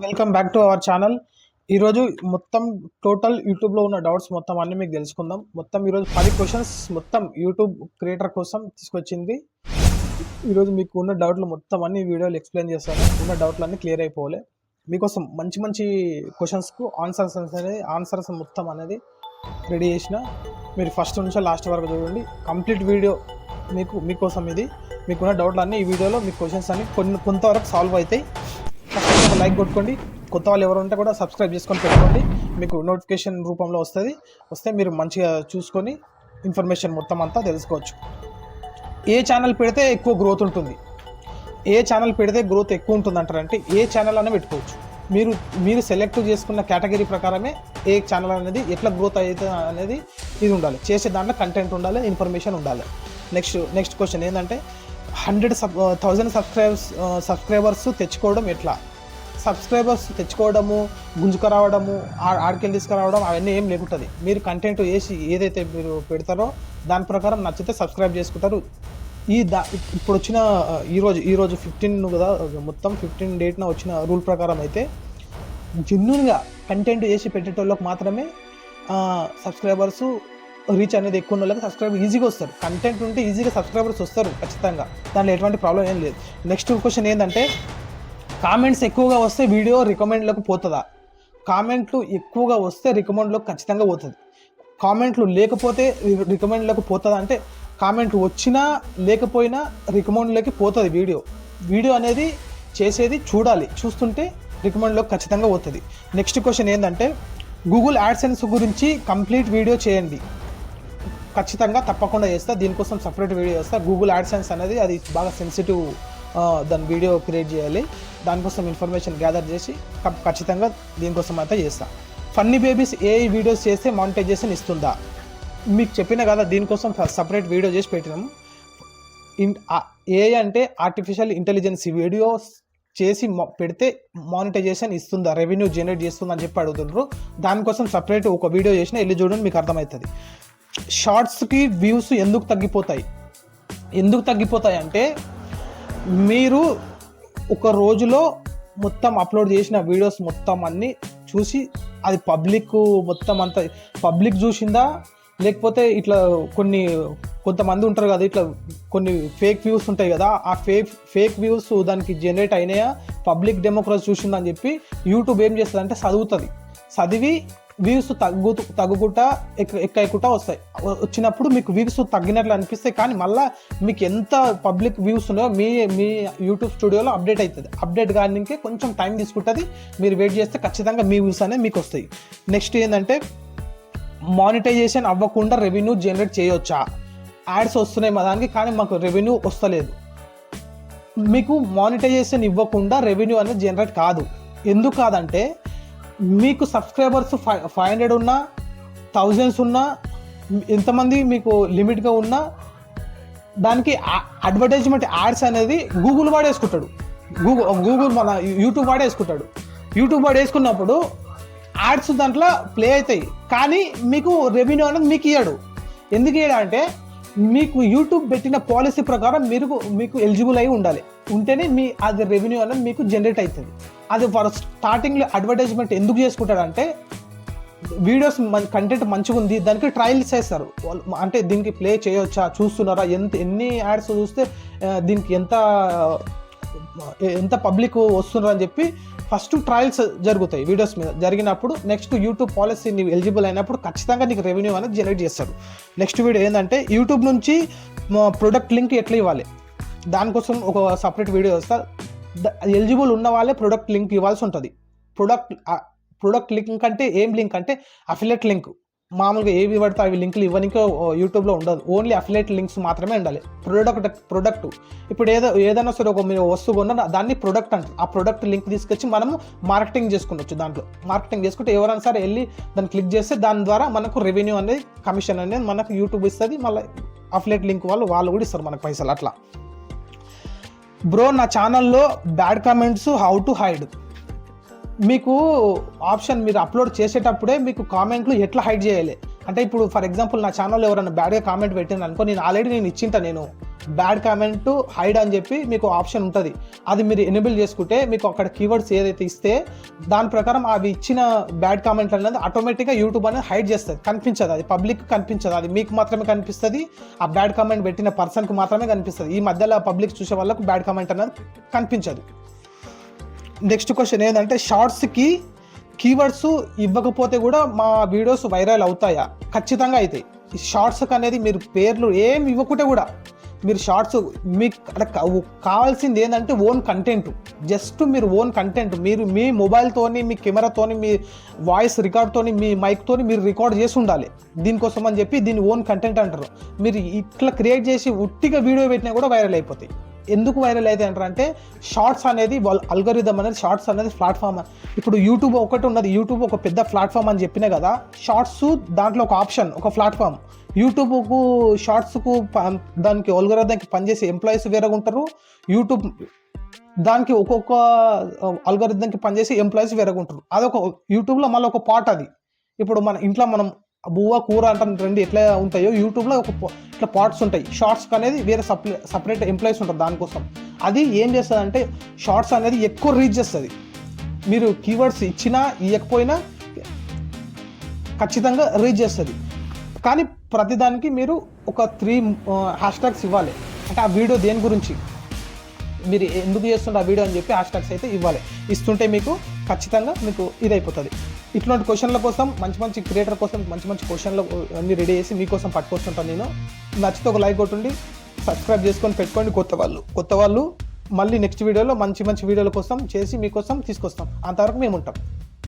Welcome back to our channel. ఈరోజు మొత్తం total యూట్యూబ్లో ఉన్న డౌట్స్ మొత్తం అన్నీ మీకు తెలుసుకుందాం. మొత్తం ఈరోజు 10 క్వశ్చన్స్ మొత్తం యూట్యూబ్ క్రియేటర్ కోసం తీసుకొచ్చింది. ఈరోజు మీకు ఉన్న డౌట్లు మొత్తం అన్ని వీడియోలు ఎక్స్ప్లెయిన్ చేస్తాను. ఉన్న డౌట్లు అన్నీ క్లియర్ అయిపోవాలి. మీకోసం మంచి మంచి క్వశ్చన్స్కు ఆన్సర్స్ మొత్తం అనేది రెడీ చేసిన. మీరు ఫస్ట్ నుంచి లాస్ట్ వరకు చూడండి. కంప్లీట్ వీడియో మీకోసం ఇది. మీకున్న డౌట్లు అన్నీ ఈ వీడియోలో మీ క్వశ్చన్స్ అన్ని కొంతవరకు సాల్వ్ అవుతాయి. ఫస్ట్ ఒక లైక్ కొట్టుకోండి. కొత్త వాళ్ళు ఎవరు ఉంటే కూడా సబ్స్క్రైబ్ చేసుకొని పెట్టుకోండి. మీకు నోటిఫికేషన్ రూపంలో వస్తే మీరు మంచిగా చూసుకొని ఇన్ఫర్మేషన్ మొత్తం అంతా తెలుసుకోవచ్చు. ఏ ఛానల్ పెడితే ఎక్కువ గ్రోత్ ఉంటుంది, ఏ ఛానల్ పెడితే గ్రోత్ ఎక్కువ ఉంటుంది అంటారంటే ఏ ఛానల్ అయినా పెట్టుకోవచ్చు. మీరు సెలెక్ట్ చేసుకున్న కేటగిరీ ప్రకారమే ఏ ఛానల్ అనేది ఎట్లా గ్రోత్ అవుతుంది అనేది ఇది ఉండాలి. చేసే దాంట్లో కంటెంట్ ఉండాలి, ఇన్ఫర్మేషన్ ఉండాలి. నెక్స్ట్ క్వశ్చన్ ఏంటంటే 100,000 సబ్స్క్రైబర్స్ తెచ్చుకోవడం ఎట్లా? సబ్స్క్రైబర్స్ తెచ్చుకోవడము, గుంజుకు రావడము, ఆడికెళ్ళి తీసుకురావడం అవన్నీ ఏం లేకుంటుంది. మీరు కంటెంట్ వేసి ఏదైతే మీరు పెడతారో దాని ప్రకారం నచ్చితే సబ్స్క్రైబ్ చేసుకుంటారు. ఇప్పుడు వచ్చిన ఈరోజు 15 కదా, మొత్తం 15 డేట్న వచ్చిన రూల్ ప్రకారం అయితే జెన్యూన్గా కంటెంట్ వేసి పెట్టేటోళ్ళకి మాత్రమే సబ్స్క్రైబర్స్ రీచ్ అనేది ఎక్కువ ఉన్న వాళ్ళకి సబ్స్క్రైబర్ ఈజీగా వస్తారు. కంటెంట్ ఉంటే ఈజీగా సబ్స్క్రైబర్స్ వస్తారు ఖచ్చితంగా, దాంట్లో ఎటువంటి ప్రాబ్లం ఏం లేదు. నెక్స్ట్ క్వశ్చన్ ఏంటంటే కామెంట్స్ ఎక్కువగా వస్తే వీడియో రికమెండ్లోకి పోతుందా? కామెంట్లు ఎక్కువగా వస్తే రికమెండ్లోకి ఖచ్చితంగా పోతుంది. కామెంట్లు లేకపోతే రికమెండ్లోకి పోతుందా అంటే కామెంట్లు వచ్చినా లేకపోయినా రికమెండ్లోకి పోతుంది. వీడియో అనేది చేసేది చూడాలి, చూస్తుంటే రికమెండ్లోకి ఖచ్చితంగా పోతుంది. నెక్స్ట్ క్వశ్చన్ ఏంటంటే గూగుల్ యాడ్సెన్స్ గురించి కంప్లీట్ వీడియో చేయండి. ఖచ్చితంగా తప్పకుండా చేస్తా, దీనికోసం సపరేట్ వీడియో చేస్తా. గూగుల్ యాడ్సెన్స్ అనేది అది బాగా సెన్సిటివ్, దాని వీడియో క్రియేట్ చేయాలి. దానికోసం ఇన్ఫర్మేషన్ గ్యాదర్ చేసి ఖచ్చితంగా దీనికోసం అయితే చేస్తా. ఫన్నీ బేబీస్ ఏఐ వీడియోస్ చేస్తే మానిటైజేషన్ ఇస్తుందా? మీకు చెప్పిన కదా, దీనికోసం సపరేట్ వీడియో చేసి పెట్టినాము. ఏఐ అంటే ఆర్టిఫిషియల్ ఇంటెలిజెన్స్ వీడియోస్ చేసి పెడితే మానిటైజేషన్ ఇస్తుందా, రెవెన్యూ జనరేట్ చేస్తుందని చెప్పి అడుగుతుండ్రు. దానికోసం సపరేట్ ఒక వీడియో చేసినా వెళ్ళి చూడండి, మీకు అర్థమవుతుంది. షార్ట్స్కి వ్యూస్ ఎందుకు తగ్గిపోతాయి అంటే మీరు ఒక రోజులో మొత్తం అప్లోడ్ చేసిన వీడియోస్ మొత్తం అన్నీ చూసి అది మొత్తం అంతా పబ్లిక్ చూసిందా, లేకపోతే ఇట్లా కొంతమంది ఉంటారు కదా, ఇట్లా కొన్ని ఫేక్ వ్యూస్ ఉంటాయి కదా, ఆ ఫేక్ వ్యూస్ దానికి జనరేట్ అయినాయా, పబ్లిక్ డెమోక్రసీ చూసిందని చెప్పి యూట్యూబ్ ఏం చేస్తుంది అంటే చదివి వ్యూస్ తగ్గుకుంటా ఎక్కకుండా వస్తాయి. వచ్చినప్పుడు మీకు వ్యూస్ తగ్గినట్లు అనిపిస్తాయి, కానీ మళ్ళీ మీకు ఎంత పబ్లిక్ వ్యూస్ ఉన్నాయో మీ యూట్యూబ్ స్టూడియోలో అప్డేట్ అవుతుంది. అప్డేట్ కానీ కొంచెం టైం తీసుకుంటుంది. మీరు వెయిట్ చేస్తే ఖచ్చితంగా మీ వ్యూస్ అనేవి మీకు వస్తాయి. నెక్స్ట్ ఏంటంటే మానిటైజేషన్ అవ్వకుండా రెవెన్యూ జనరేట్ చేయవచ్చా? యాడ్స్ వస్తున్నాయి మా దానికి, కానీ మాకు రెవెన్యూ వస్తలేదు. మీకు మానిటైజేషన్ ఇవ్వకుండా రెవెన్యూ అనేది జనరేట్ కాదు. ఎందుకు కాదంటే మీకు సబ్స్క్రైబర్స్ 500 ఉన్నా, 1000s ఉన్నా, ఎంతమంది మీకు లిమిట్గా ఉన్నా దానికి అడ్వర్టైజ్మెంట్ యాడ్స్ అనేది గూగుల్ వాడేసుకుంటాడు. గూగుల్ మన యూట్యూబ్ వాడేసుకుంటాడు. యూట్యూబ్ వాడేసుకున్నప్పుడు యాడ్స్ దాంట్లో ప్లే అవుతాయి, కానీ మీకు రెవెన్యూ అనేది మీకు ఇవ్వడు. ఎందుకు ఇవ్వడా అంటే మీకు యూట్యూబ్ పెట్టిన పాలసీ ప్రకారం మీకు ఎలిజిబుల్ అయి ఉంటేనే అది రెవెన్యూ అనేది మీకు జనరేట్ అవుతుంది. అది స్టార్టింగ్లో అడ్వర్టైజ్మెంట్ ఎందుకు చేసుకుంటాడంటే వీడియోస్ కంటెంట్ మంచిగా ఉంది, దానికి ట్రయల్స్ చేస్తారు. అంటే దీనికి ప్లే చేయవచ్చా, చూస్తున్నారా, ఎన్ని యాడ్స్ చూస్తే దీనికి ఎంత పబ్లిక్ వస్తున్నారు అని చెప్పి ఫస్ట్ ట్రయల్స్ జరుగుతాయి వీడియోస్ మీద. జరిగినప్పుడు నెక్స్ట్ యూట్యూబ్ పాలసీ నీకు ఎలిజిబుల్ అయినప్పుడు ఖచ్చితంగా నీకు రెవెన్యూ అనేది జనరేట్ చేస్తారు. నెక్స్ట్ వీడియో ఏంటంటే యూట్యూబ్ నుంచి ప్రొడక్ట్ లింక్ ఎట్లా ఇవ్వాలి, దానికోసం ఒక సపరేట్ వీడియో వస్తా. ఎలిజిబుల్ ఉన్న వాళ్ళే ప్రొడక్ట్ లింక్ ఇవ్వాల్సి ఉంటుంది. ప్రొడక్ట్ లింక్ అంటే ఏం లింక్ అంటే అఫిలియేట్ లింక్. మామూలుగా ఏవి పడితే అవి లింకులు ఇవ్వడానికి యూట్యూబ్లో ఉండదు. ఓన్లీ అఫిలియేట్ లింక్స్ మాత్రమే ఉండాలి. ప్రొడక్ట్ ఇప్పుడు ఏదైనా సరే ఒక మీరు వస్తువు కొన్నా దాన్ని ప్రొడక్ట్ అంటారు. ఆ ప్రొడక్ట్ లింక్ తీసుకొచ్చి మనము మార్కెటింగ్ చేసుకునొచ్చు. దాంట్లో మార్కెటింగ్ చేసుకుంటే ఎవరైనా సరే వెళ్ళి దాన్ని క్లిక్ చేస్తే దాని ద్వారా మనకు రెవెన్యూ అనేది, కమిషన్ అనేది మనకు యూట్యూబ్ ఇస్తుంది. మళ్ళీ అఫిలియేట్ లింక్ వాళ్ళు కూడా ఇస్తారు మనకు పైసలు. అట్లా బ్రో, నా ఛానల్లో bad comments how to hide. మీకు ఆప్షన్, మీరు అప్లోడ్ చేసేటప్పుడే మీకు కామెంట్లు ఎట్లా హైడ్ చేయాలి అంటే ఇప్పుడు ఫర్ ఎగ్జాంపుల్ నా ఛానల్లో ఎవరైనా బ్యాడ్గా కామెంట్ పెట్టింది అనుకో, నేను ఆల్రెడీ ఇచ్చింటా. నేను బ్యాడ్ కామెంట్ హైడ్ అని చెప్పి మీకు ఆప్షన్ ఉంటుంది. అది మీరు ఎనేబుల్ చేసుకుంటే మీకు అక్కడ కీవర్డ్స్ ఏదైతే ఇస్తే దాని ప్రకారం అవి ఇచ్చిన బ్యాడ్ కామెంట్ అనేది ఆటోమేటిక్గా యూట్యూబ్ అనేది హైడ్ చేస్తుంది, కనిపించదు, అది పబ్లిక్ కనిపించదు, అది మీకు మాత్రమే కనిపిస్తుంది, ఆ బ్యాడ్ కామెంట్ పెట్టిన పర్సన్కి మాత్రమే కనిపిస్తుంది. ఈ మధ్యలో పబ్లిక్ చూసే వాళ్ళకు బ్యాడ్ కామెంట్ అనేది కనిపించదు. నెక్స్ట్ క్వశ్చన్ ఏంటంటే షార్ట్స్కి కీవర్డ్స్ ఇవ్వకపోతే కూడా మా వీడియోస్ వైరల్ అవుతాయా? ఖచ్చితంగా అవుతాయి. ఈ షార్ట్స్కి అనేది మీరు పేర్లు ఏం ఇవ్వకుంటే కూడా మీరు షార్ట్స్ మీకు కావాల్సింది ఏంటంటే ఓన్ కంటెంట్, జస్ట్ మీరు ఓన్ కంటెంట్ మీరు మీ మొబైల్తోని మీ కెమెరాతోని మీ వాయిస్ రికార్డ్తోని మీ మైక్తోని మీరు రికార్డ్ చేసి ఉండాలి. దీనికోసం అని చెప్పి దీన్ని ఓన్ కంటెంట్ అంటారు. మీరు ఇట్లా క్రియేట్ చేసి ఉట్టిగా వీడియో పెట్టినా కూడా వైరల్ అయిపోతాయి. ఎందుకు వైరల్ అయితే అంటారంటే షార్ట్స్ అనేది వాళ్ళ అల్గోరిథం అనేది, షార్ట్స్ అనేది ప్లాట్ఫామ్. ఇప్పుడు యూట్యూబ్ ఒకటి ఉన్నది, యూట్యూబ్ ఒక పెద్ద ప్లాట్ఫామ్ అని చెప్పినా కదా, షార్ట్స్ దాంట్లో ఒక ఆప్షన్, ఒక ప్లాట్ఫామ్. యూట్యూబ్కు షార్ట్స్కు దానికి అల్గోరిథంకి పనిచేసే ఎంప్లాయీస్ వేరేగా ఉంటారు, యూట్యూబ్ దానికి ఒక్కొక్క అల్గోరిథంకి పనిచేసే ఎంప్లాయీస్ వేరేగా ఉంటారు. అదొక యూట్యూబ్లో మళ్ళీ ఒక పార్ట్. అది ఇప్పుడు మన ఇంట్లో మనం బువ్వ కూర అంటే రెండు ఎట్లా ఉంటాయో యూట్యూబ్లో ఒక ఇట్లా పార్ట్స్ ఉంటాయి. షార్ట్స్ అనేది వేరే సపరేట్ ఎంప్లాయీస్ ఉంటారు దానికోసం. అది ఏం చేస్తుంది అంటే షార్ట్స్ అనేది ఎక్కువ రీచ్ చేస్తుంది. మీరు కీవర్డ్స్ ఇచ్చినా ఇవ్వకపోయినా ఖచ్చితంగా రీచ్ చేస్తుంది. కానీ ప్రతిదానికి మీరు ఒక 3 హ్యాష్ట్యాగ్స్ ఇవ్వాలి. అంటే ఆ వీడియో దేని గురించి, మీరు ఎందుకు చేస్తుంటే ఆ వీడియో అని చెప్పి హ్యాష్ట్యాగ్స్ అయితే ఇవ్వాలి. ఇస్తుంటే మీకు ఖచ్చితంగా మీకు ఇదైపోతుంది. ఇట్లాంటి క్వశ్చన్ల కోసం మంచి క్రియేటర్ కోసం మంచి క్వశ్చన్లు అన్నీ రెడీ చేసి మీకోసం పట్టుకొస్తుంటాను నేను. నచ్చితే ఒక లైక్ కొట్టండి, సబ్స్క్రైబ్ చేసుకొని పెట్టుకోండి. కొత్త వాళ్ళు మళ్ళీ నెక్స్ట్ వీడియోలో మంచి వీడియోల కోసం చేసి మీకోసం తీసుకొస్తాం. అంతవరకు మేము ఉంటాం.